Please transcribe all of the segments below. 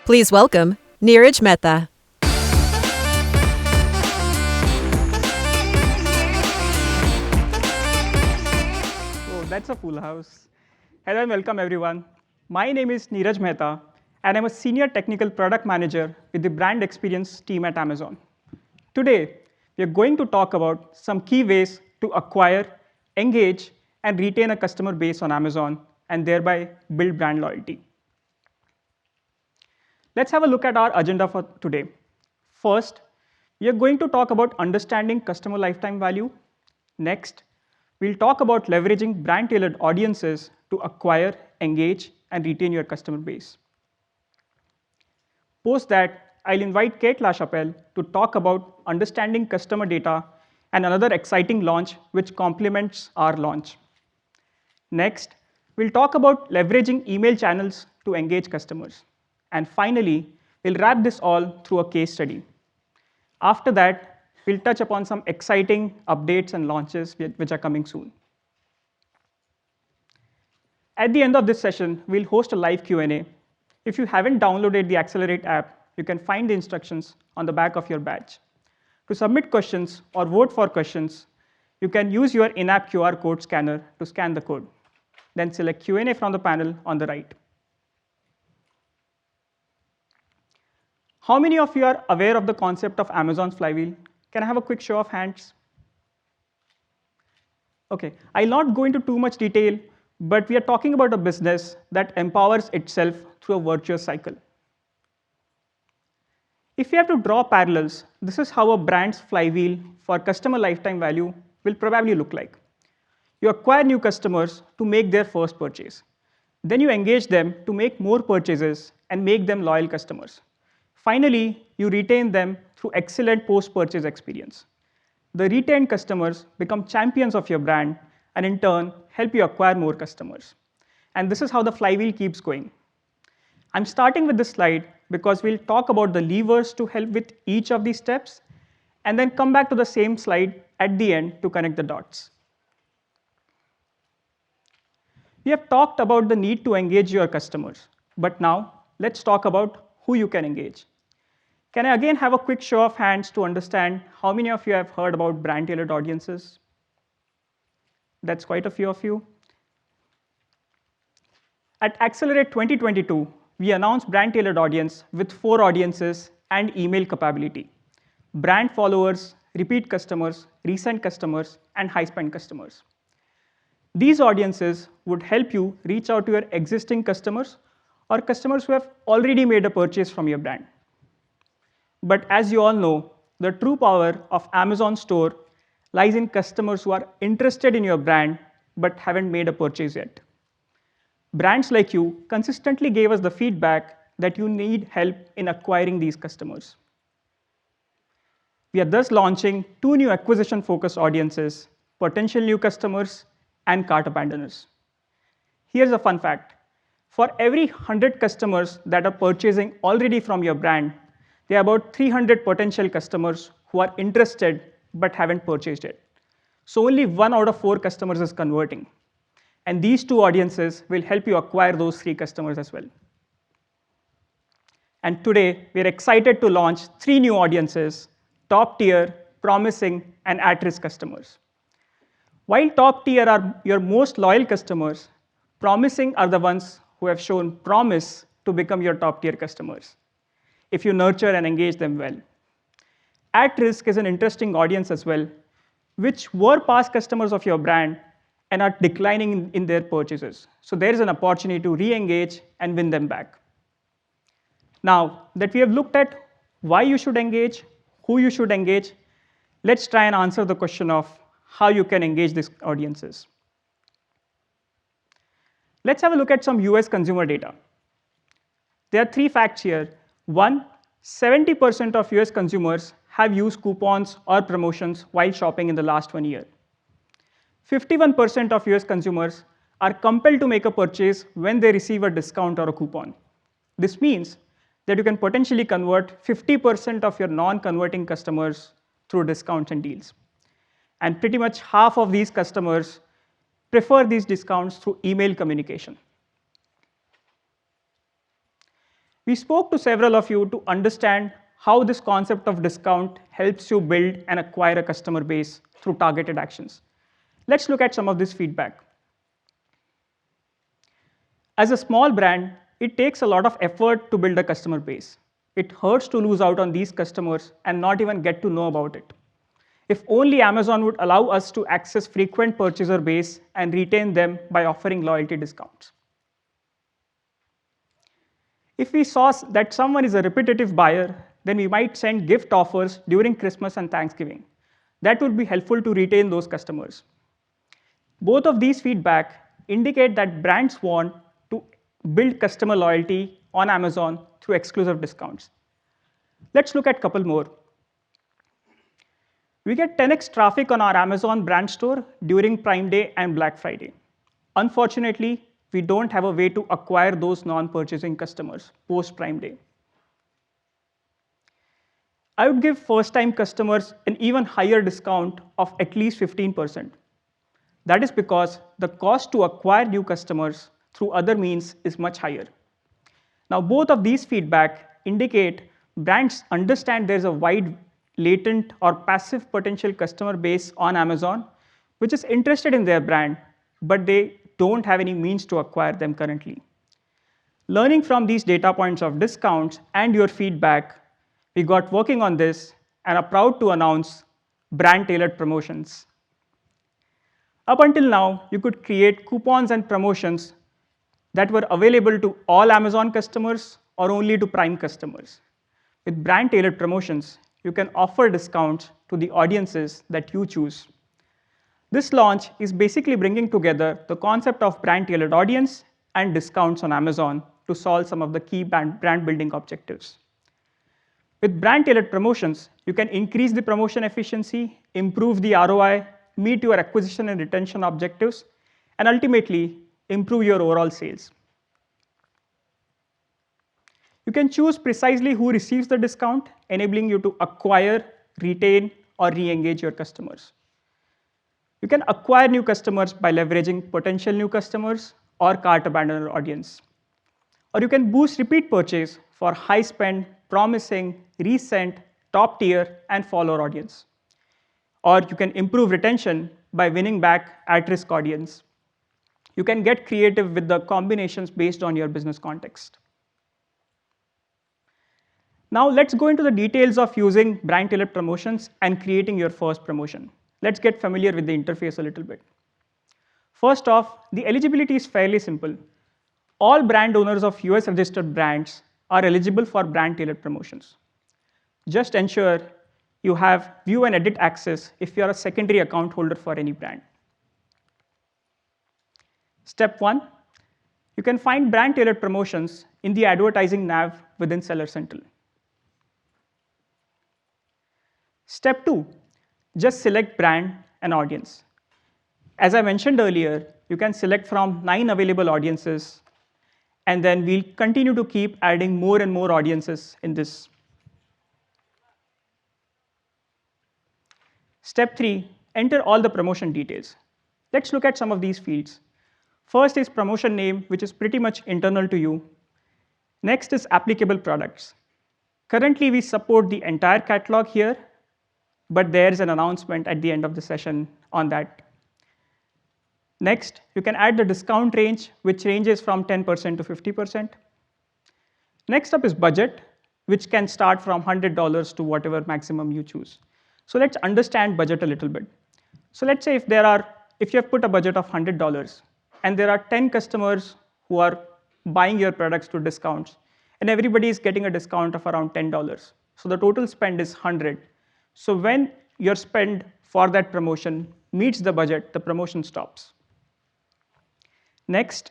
Please welcome Neeraj Mehta. Oh, that's a full house. Hello and welcome everyone. My name is Neeraj Mehta and I'm a senior technical product manager with the brand experience team at Amazon. Today, we are going to talk about some key ways to acquire, engage, and retain a customer base on Amazon and thereby build brand loyalty. Let's have a look at our agenda for today. First, we are going to talk about understanding customer lifetime value. Next, we'll talk about leveraging brand-tailored audiences to acquire, engage, and retain your customer base. Post that, I'll invite Kate LaChapelle to talk about understanding customer data and another exciting launch which complements our launch. Next, we'll talk about leveraging email channels to engage customers. And finally, we'll wrap this all through a case study. After that, we'll touch upon some exciting updates and launches which are coming soon. At the end of this session, we'll host a live Q&A. If you haven't downloaded the Accelerate app, you can find the instructions on the back of your badge. To submit questions or vote for questions, you can use your in-app QR code scanner to scan the code. Then select Q&A from the panel on the right. How many of you are aware of the concept of Amazon's flywheel? Can I have a quick show of hands? Okay, I'll not go into too much detail, but we are talking about a business that empowers itself through a virtuous cycle. If you have to draw parallels, this is how a brand's flywheel for customer lifetime value will probably look like. You acquire new customers to make their first purchase. Then you engage them to make more purchases and make them loyal customers. Finally, you retain them through excellent post-purchase experience. The retained customers become champions of your brand and in turn help you acquire more customers. And this is how the flywheel keeps going. I'm starting with this slide because we'll talk about the levers to help with each of these steps and then come back to the same slide at the end to connect the dots. We have talked about the need to engage your customers, but now let's talk about who you can engage. Can I again have a quick show of hands to understand how many of you have heard about brand-tailored audiences? That's quite a few of you. At Accelerate 2022, we announced brand-tailored audience with 4 audiences and email capability: brand followers, repeat customers, recent customers, and high-spend customers. These audiences would help you reach out to your existing customers or customers who have already made a purchase from your brand. But as you all know, the true power of Amazon Store lies in customers who are interested in your brand but haven't made a purchase yet. Brands like you consistently gave us the feedback that you need help in acquiring these customers. We are thus launching 2 new acquisition-focused audiences: potential new customers and cart abandoners. Here's a fun fact. For every 100 customers that are purchasing already from your brand, there are about 300 potential customers who are interested but haven't purchased yet. So only 1 out of 4 customers is converting. And these 2 audiences will help you acquire those 3 customers as well. And today, we're excited to launch 3 new audiences: top tier, promising, and at-risk customers. While top tier are your most loyal customers, promising are the ones who have shown promise to become your top tier customers if you nurture and engage them well. At risk is an interesting audience as well, which were past customers of your brand and are declining in their purchases. So there is an opportunity to re-engage and win them back. Now that we have looked at why you should engage, who you should engage, let's try and answer the question of how you can engage these audiences. Let's have a look at some US consumer data. There are 3 facts here. 1, 70% of US consumers have used coupons or promotions while shopping in the last 1 year. 51% of US consumers are compelled to make a purchase when they receive a discount or a coupon. This means that you can potentially convert 50% of your non-converting customers through discounts and deals. And pretty much half of these customers prefer these discounts through email communication. We spoke to several of you to understand how this concept of discount helps you build and acquire a customer base through targeted actions. Let's look at some of this feedback. As a small brand, it takes a lot of effort to build a customer base. It hurts to lose out on these customers and not even get to know about it. If only Amazon would allow us to access frequent purchaser base and retain them by offering loyalty discounts. If we saw that someone is a repetitive buyer, then we might send gift offers during Christmas and Thanksgiving. That would be helpful to retain those customers. Both of these feedback indicate that brands want to build customer loyalty on Amazon through exclusive discounts. Let's look at a couple more. We get 10x traffic on our Amazon brand store during Prime Day and Black Friday. Unfortunately, we don't have a way to acquire those non-purchasing customers post-Prime Day. I would give first-time customers an even higher discount of at least 15%. That is because the cost to acquire new customers through other means is much higher. Now, both of these feedback indicate brands understand there's a wide latent or passive potential customer base on Amazon, which is interested in their brand, but they don't have any means to acquire them currently. Learning from these data points of discounts and your feedback, we got working on this and are proud to announce brand-tailored promotions. Up until now, you could create coupons and promotions that were available to all Amazon customers or only to Prime customers. With brand-tailored promotions, you can offer discounts to the audiences that you choose. This launch is basically bringing together the concept of brand-tailored audience and discounts on Amazon to solve some of the key brand building objectives. With brand-tailored promotions, you can increase the promotion efficiency, improve the ROI, meet your acquisition and retention objectives, and ultimately improve your overall sales. You can choose precisely who receives the discount, enabling you to acquire, retain, or re-engage your customers. You can acquire new customers by leveraging potential new customers or cart abandoner audience. Or you can boost repeat purchase for high spend, promising, recent, top tier, and follower audience. Or you can improve retention by winning back at-risk audience. You can get creative with the combinations based on your business context. Now let's go into the details of using brand-tailored promotions and creating your first promotion. Let's get familiar with the interface a little bit. First off, the eligibility is fairly simple. All brand owners of US registered brands are eligible for brand-tailored promotions. Just ensure you have view and edit access if you are a secondary account holder for any brand. Step 1, you can find brand-tailored promotions in the advertising nav within Seller Central. Step 2, just select brand and audience. As I mentioned earlier, you can select from 9 available audiences, and then we'll continue to keep adding more and more audiences in this. Step 3, enter all the promotion details. Let's look at some of these fields. First is promotion name, which is pretty much internal to you. Next is applicable products. Currently, we support the entire catalog here, but there is an announcement at the end of the session on that. Next, you can add the discount range, which ranges from 10% to 50%. Next up is budget, which can start from $100 to whatever maximum you choose. So let's understand budget a little bit. So let's say if you have put a budget of $100 and there are 10 customers who are buying your products to discounts, and everybody is getting a discount of around $10. So the total spend is 100. So when your spend for that promotion meets the budget, the promotion stops. Next,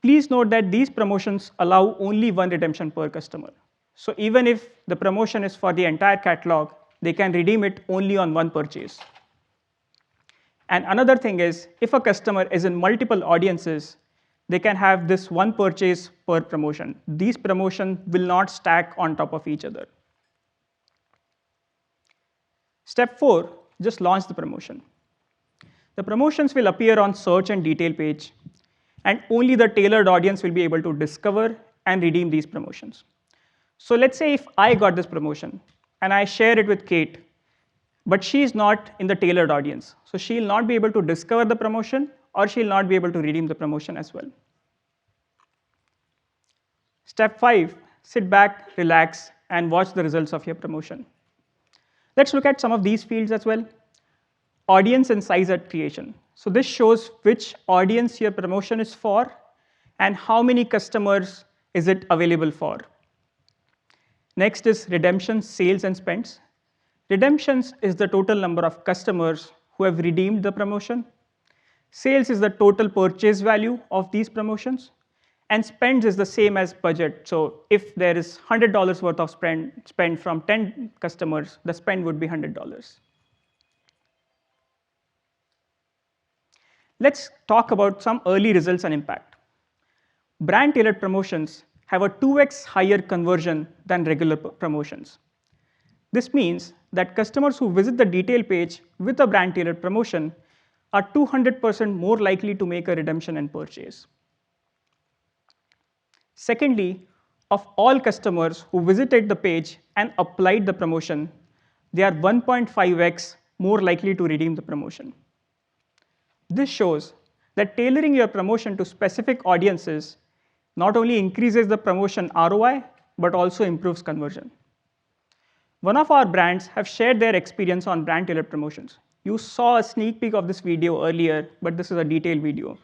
please note that these promotions allow only one redemption per customer. So even if the promotion is for the entire catalog, they can redeem it only on one purchase. And another thing is, if a customer is in multiple audiences, they can have this one purchase per promotion. These promotions will not stack on top of each other. Step 4, just launch the promotion. The promotions will appear on search and detail page, and only the tailored audience will be able to discover and redeem these promotions. So let's say if I got this promotion and I share it with Kate, but she is not in the tailored audience. So she'll not be able to discover the promotion, or she'll not be able to redeem the promotion as well. Step 5, sit back, relax, and watch the results of your promotion. Let's look at some of these fields as well. Audience and size at creation. So this shows which audience your promotion is for and how many customers is it available for. Next is redemptions, sales, and spends. Redemptions is the total number of customers who have redeemed the promotion. Sales is the total purchase value of these promotions. And spends is the same as budget. So if there is $100 worth of spend from 10 customers, the spend would be $100. Let's talk about some early results and impact. Brand-tailored promotions have a 2x higher conversion than regular promotions. This means that customers who visit the detail page with a brand-tailored promotion are 200% more likely to make a redemption and purchase. Secondly, of all customers who visited the page and applied the promotion, they are 1.5x more likely to redeem the promotion. This shows that tailoring your promotion to specific audiences not only increases the promotion ROI, but also improves conversion. One of our brands have shared their experience on brand-tailored promotions. You saw a sneak peek of this video earlier, but this is a detailed video.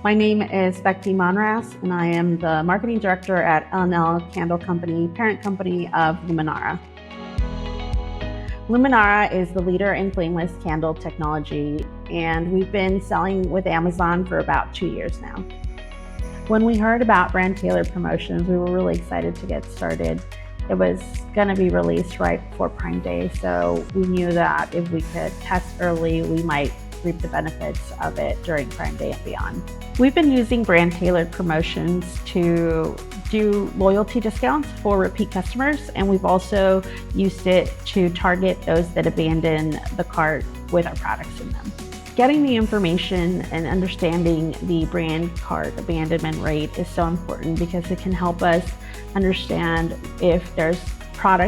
My name is Becky Monras, and I am the marketing director at L&L Candle Company, parent company of Luminara. Luminara is the leader in flameless candle technology, and we've been selling with Amazon for about 2 years now. When we heard about brand tailored promotions, we were really excited to get started. It was going to be released right before Prime Day, so we knew that if we could test early, we might reap the benefits of it during Prime Day and beyond. We've been using brand tailored promotions to do loyalty discounts for repeat customers, and we've also used it to target those that abandon the cart with our products in them. Getting the information and understanding the brand cart abandonment rate is so important because it can help us understand if there's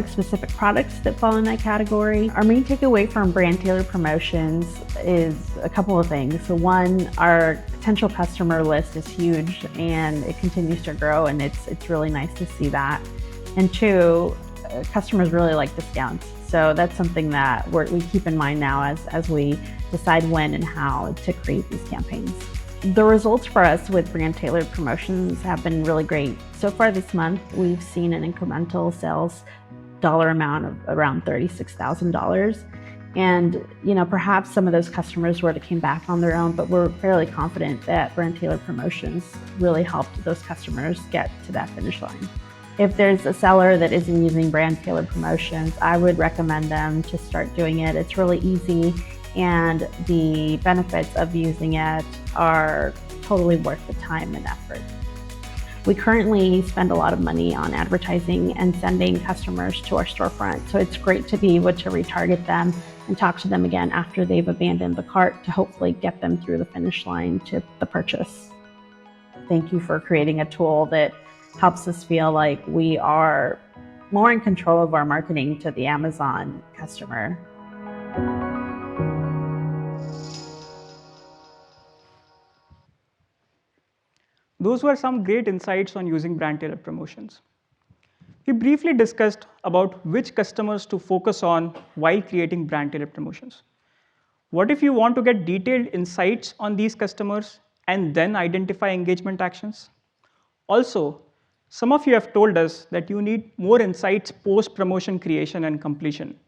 specific products that fall in that category. Our main takeaway from brand tailored promotions is a couple of things. So one, our potential customer list is huge and it continues to grow, and it's really nice to see that. And two, customers really like discounts. So that's something that we keep in mind now as we decide when and how to create these campaigns. The results for us with brand tailored promotions have been really great. So far this month, we've seen an incremental sales dollar amount of around $36,000. And perhaps some of those customers would have came back on their own, but we're fairly confident that brand tailored promotions really helped those customers get to that finish line. If there's a seller that isn't using brand tailored promotions, I would recommend them to start doing it. It's really easy, and the benefits of using it are totally worth the time and effort. We currently spend a lot of money on advertising and sending customers to our storefront. So it's great to be able to retarget them and talk to them again after they've abandoned the cart to hopefully get them through the finish line to the purchase. Thank you for creating a tool that helps us feel like we are more in control of our marketing to the Amazon customer. Those were some great insights on using brand-tailored promotions. We briefly discussed about which customers to focus on while creating brand-tailored promotions. What if you want to get detailed insights on these customers and then identify engagement actions? Also, some of you have told us that you need more insights post-promotion creation and completion.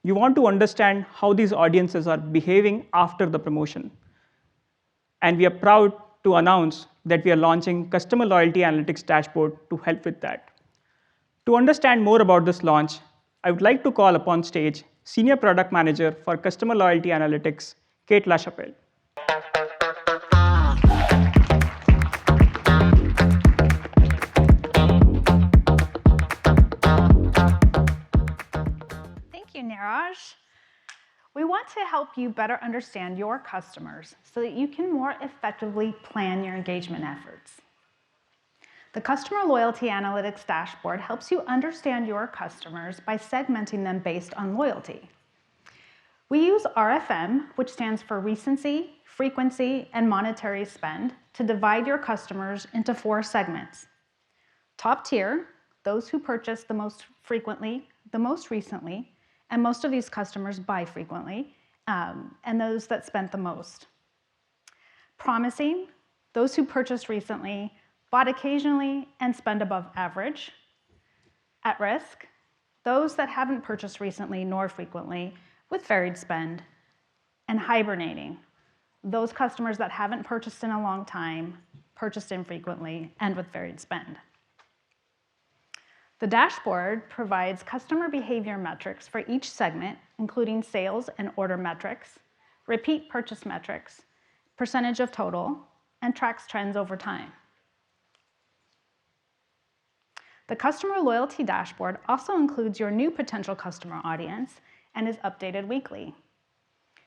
You want to understand how these audiences are behaving after the promotion. And we are proud to announce that we are launching Customer Loyalty Analytics Dashboard to help with that. To understand more about this launch, I would like to call upon stage Senior Product Manager for Customer Loyalty Analytics, Kate LaChapelle. Thank you, Neeraj. We want to help you better understand your customers so that you can more effectively plan your engagement efforts. The Customer Loyalty Analytics Dashboard helps you understand your customers by segmenting them based on loyalty. We use RFM, which stands for recency, frequency, and monetary spend, to divide your customers into 4 segments. Top tier, those who purchase the most frequently, the most recently, and most of these customers buy frequently, and those that spent the most. Promising, those who purchased recently, bought occasionally, and spend above average. At risk, those that haven't purchased recently nor frequently, with varied spend. And hibernating, those customers that haven't purchased in a long time, purchased infrequently, and with varied spend. The dashboard provides customer behavior metrics for each segment, including sales and order metrics, repeat purchase metrics, percentage of total, and tracks trends over time. The Customer Loyalty Dashboard also includes your new potential customer audience and is updated weekly.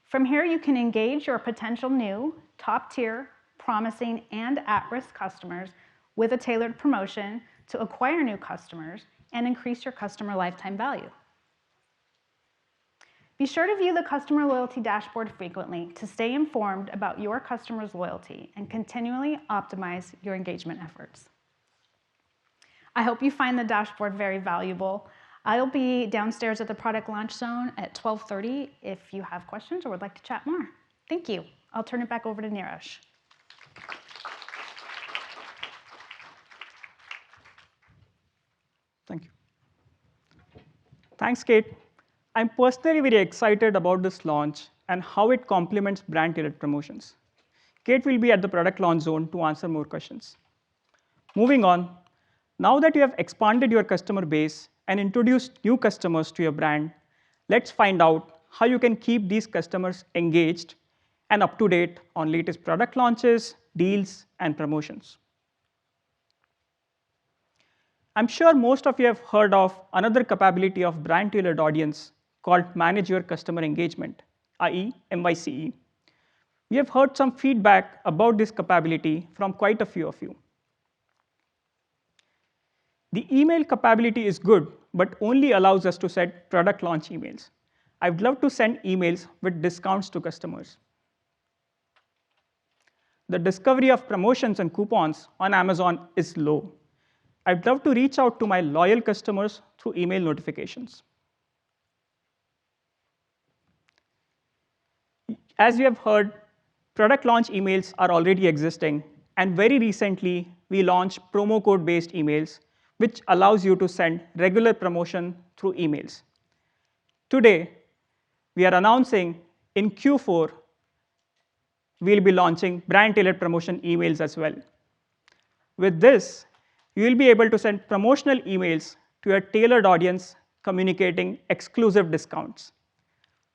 From here, you can engage your potential new, top-tier, promising, and at-risk customers with a tailored promotion to acquire new customers and increase your customer lifetime value. Be sure to view the Customer Loyalty Dashboard frequently to stay informed about your customers' loyalty and continually optimize your engagement efforts. I hope you find the dashboard very valuable. I'll be downstairs at the product launch zone at 12:30 if you have questions or would like to chat more. Thank you. I'll turn it back over to Neeraj. Thank you. Thanks, Kate. I'm personally very excited about this launch and how it complements brand-tailored promotions. Kate will be at the product launch zone to answer more questions. Moving on, now that you have expanded your customer base and introduced new customers to your brand, let's find out how you can keep these customers engaged and up to date on latest product launches, deals, and promotions. I'm sure most of you have heard of another capability of brand-tailored audience called Manage Your Customer Engagement, i.e. MYCE. We have heard some feedback about this capability from quite a few of you. The email capability is good, but only allows us to send product launch emails. I'd love to send emails with discounts to customers. The discovery of promotions and coupons on Amazon is low. I'd love to reach out to my loyal customers through email notifications. As you have heard, product launch emails are already existing, and very recently, we launched promo code-based emails, which allows you to send regular promotion through emails. Today, we are announcing in Q4, we'll be launching brand-tailored promotion emails as well. With this, you will be able to send promotional emails to your tailored audience communicating exclusive discounts.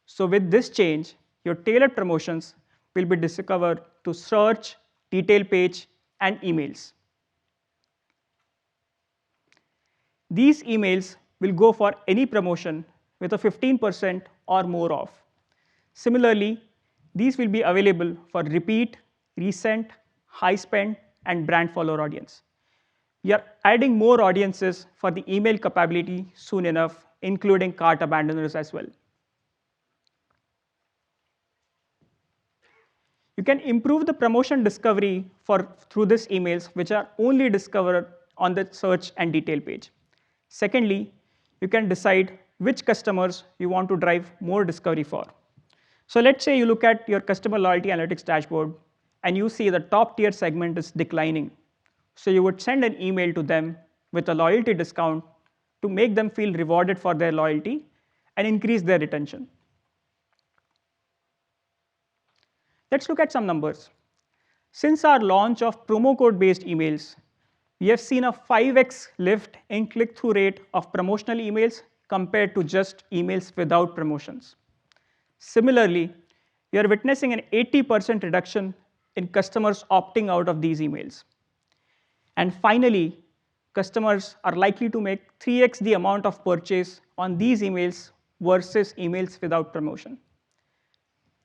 So with this change, your tailored promotions will be discovered to search, detail page, and emails. These emails will go for any promotion with a 15% or more off. Similarly, these will be available for repeat, recent, high spend, and brand follower audience. We are adding more audiences for the email capability soon enough, including cart abandoners as well. You can improve the promotion discovery through these emails, which are only discovered on the search and detail page. Secondly, you can decide which customers you want to drive more discovery for. So let's say you look at your Customer Loyalty Analytics dashboard, and you see the top tier segment is declining. So you would send an email to them with a loyalty discount to make them feel rewarded for their loyalty and increase their retention. Let's look at some numbers. Since our launch of promo code-based emails, we have seen a 5x lift in click-through rate of promotional emails compared to just emails without promotions. Similarly, we are witnessing an 80% reduction in customers opting out of these emails. And finally, customers are likely to make 3x the amount of purchase on these emails versus emails without promotion.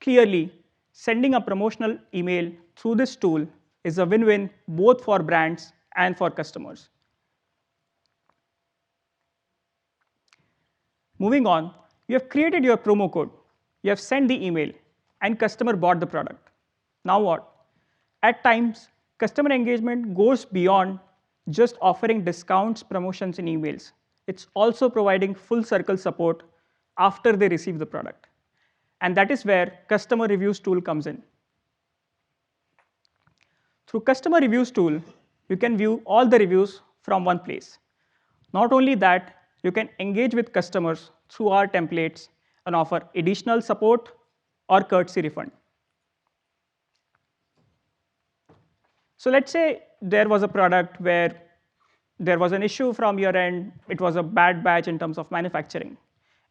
Clearly, sending a promotional email through this tool is a win-win both for brands and for customers. Moving on, you have created your promo code, you have sent the email, and customer bought the product. Now what? At times, customer engagement goes beyond just offering discounts, promotions, and emails. It's also providing full circle support after they receive the product. And that is where customer reviews tool comes in. Through customer reviews tool, you can view all the reviews from one place. Not only that, you can engage with customers through our templates and offer additional support or courtesy refund. So let's say there was a product where there was an issue from your end, it was a bad batch in terms of manufacturing.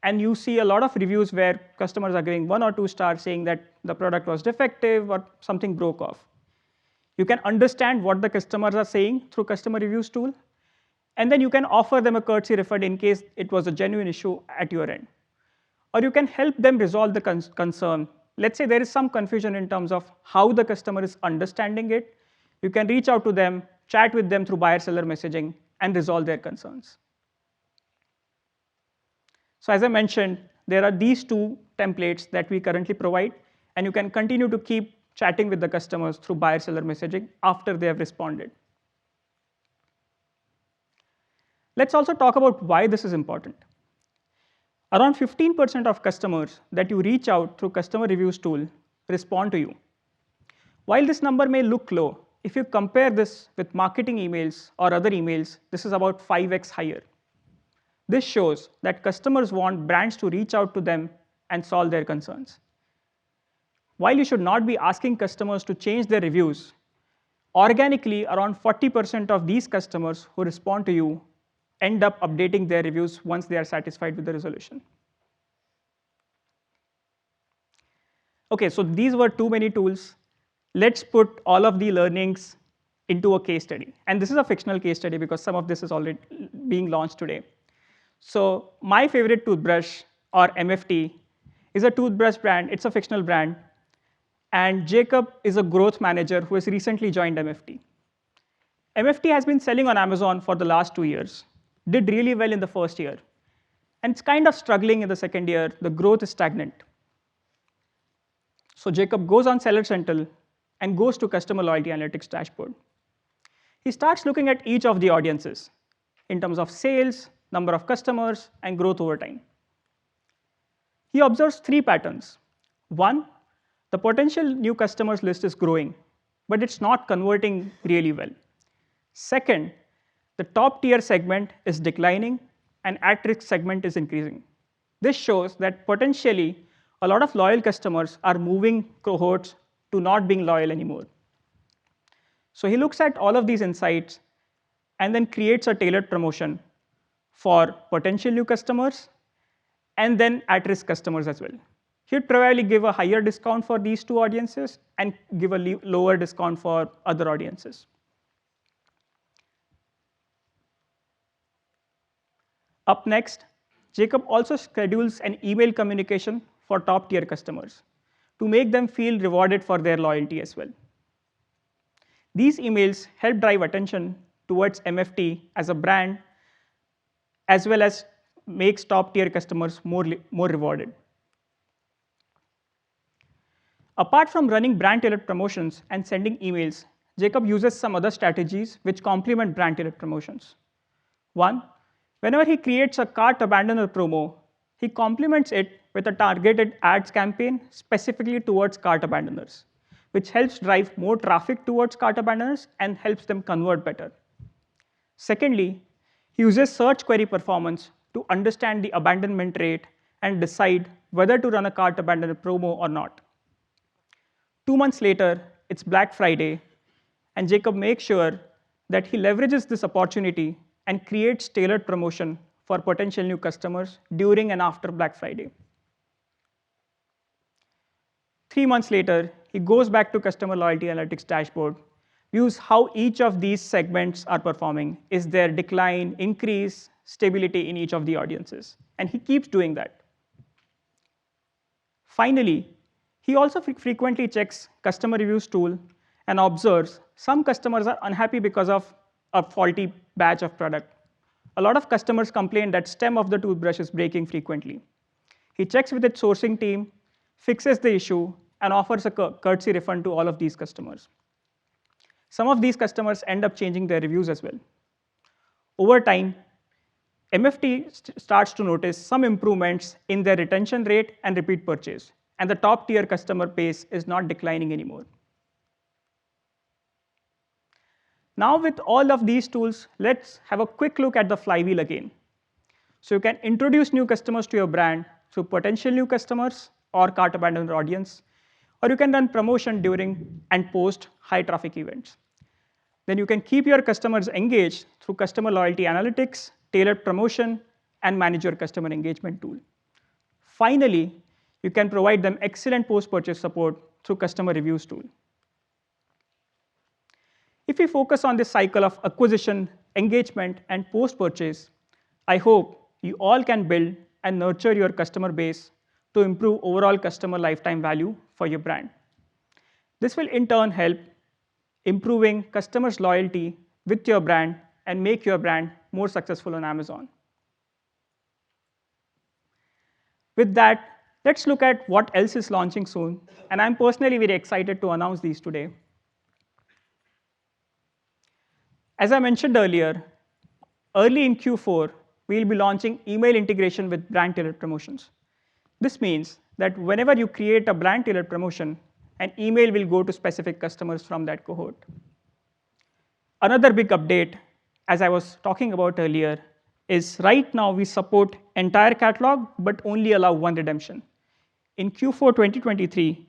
And you see a lot of reviews where customers are giving 1 or 2 stars saying that the product was defective or something broke off. You can understand what the customers are saying through customer reviews tool, and then you can offer them a courtesy refund in case it was a genuine issue at your end. Or you can help them resolve the concern. Let's say there is some confusion in terms of how the customer is understanding it. You can reach out to them, chat with them through buyer-seller messaging, and resolve their concerns. So as I mentioned, there are these 2 templates that we currently provide, and you can continue to keep chatting with the customers through buyer-seller messaging after they have responded. Let's also talk about why this is important. Around 15% of customers that you reach out through customer reviews tool respond to you. While this number may look low, if you compare this with marketing emails or other emails, this is about 5x higher. This shows that customers want brands to reach out to them and solve their concerns. While you should not be asking customers to change their reviews, organically around 40% of these customers who respond to you end up updating their reviews once they are satisfied with the resolution. Okay, so these were too many tools. Let's put all of the learnings into a case study. And this is a fictional case study because some of this is already being launched today. So my favorite toothbrush, or MFT, is a toothbrush brand. It's a fictional brand. And Jacob is a growth manager who has recently joined MFT. MFT has been selling on Amazon for the last 2 years, did really well in the first year. And it's kind of struggling in the second year. The growth is stagnant. So Jacob goes on Seller Central and goes to Customer Loyalty Analytics dashboard. He starts looking at each of the audiences in terms of sales, number of customers, and growth over time. He observes 3 patterns. 1, the potential new customers list is growing, but it's not converting really well. Second, the top tier segment is declining and at-risk segment is increasing. This shows that potentially a lot of loyal customers are moving cohorts to not being loyal anymore. So he looks at all of these insights and then creates a tailored promotion for potential new customers and then at-risk customers as well. He'd probably give a higher discount for these 2 audiences and give a lower discount for other audiences. Up next, Jacob also schedules an email communication for top tier customers to make them feel rewarded for their loyalty as well. These emails help drive attention towards MFT as a brand, as well as makes top tier customers more rewarded. Apart from running brand tailored promotions and sending emails, Jacob uses some other strategies which complement brand tailored promotions. 1, whenever he creates a cart abandoner promo, he complements it with a targeted ads campaign specifically towards cart abandoners, which helps drive more traffic towards cart abandoners and helps them convert better. Secondly, he uses search query performance to understand the abandonment rate and decide whether to run a cart abandoner promo or not. 2 months later, it's Black Friday, and Jacob makes sure that he leverages this opportunity and creates tailored promotion for potential new customers during and after Black Friday. 3 months later, he goes back to Customer Loyalty Analytics dashboard, views how each of these segments are performing. Is there decline, increase, stability in each of the audiences? And he keeps doing that. Finally, He also frequently checks customer reviews tool and observes some customers are unhappy because of a faulty batch of product. A lot of customers complain that stem of the toothbrush is breaking frequently. He checks with its sourcing team, fixes the issue, and offers a courtesy refund to all of these customers. Some of these customers end up changing their reviews as well. Over time, MFT starts to notice some improvements in their retention rate and repeat purchase, and the top tier customer base is not declining anymore. Now with all of these tools, let's have a quick look at the flywheel again. So you can introduce new customers to your brand through potential new customers or cart abandoned audience, or you can run promotion during and post high traffic events. Then you can keep your customers engaged through customer loyalty analytics, tailored promotion, and manage your customer engagement tool. Finally, you can provide them excellent post-purchase support through customer reviews tool. If we focus on this cycle of acquisition, engagement, and post-purchase, I hope you all can build and nurture your customer base to improve overall customer lifetime value for your brand. This will in turn help improving customers' loyalty with your brand and make your brand more successful on Amazon. With that, let's look at what else is launching soon, and I'm personally very excited to announce these today. As I mentioned earlier, early in Q4, we'll be launching email integration with brand-tailored promotions. This means that whenever you create a brand-tailored promotion, an email will go to specific customers from that cohort. Another big update, as I was talking about earlier, is right now we support entire catalog, but only allow one redemption. In Q4 2023,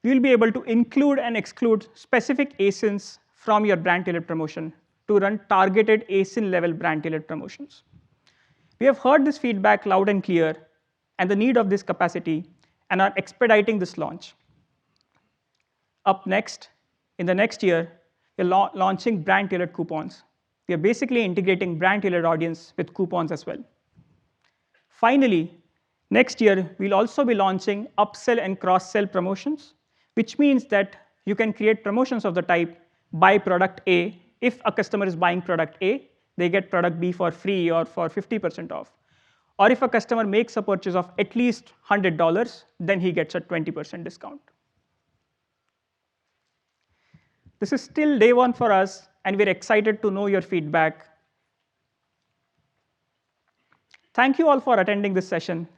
we will be able to include and exclude specific ASINs from your brand-tailored promotion to run targeted ASIN-level brand-tailored promotions. We have heard this feedback loud and clear and the need of this capacity and are expediting this launch. Up next, in the next year, we're launching brand-tailored coupons. We are basically integrating brand-tailored audience with coupons as well. Finally, next year, we'll also be launching upsell and cross-sell promotions, which means that you can create promotions of the type buy product A. If a customer is buying product A, they get product B for free or for 50% off. Or if a customer makes a purchase of at least $100, then he gets a 20% discount. This is still day one for us, and we're excited to know your feedback. Thank you all for attending this session.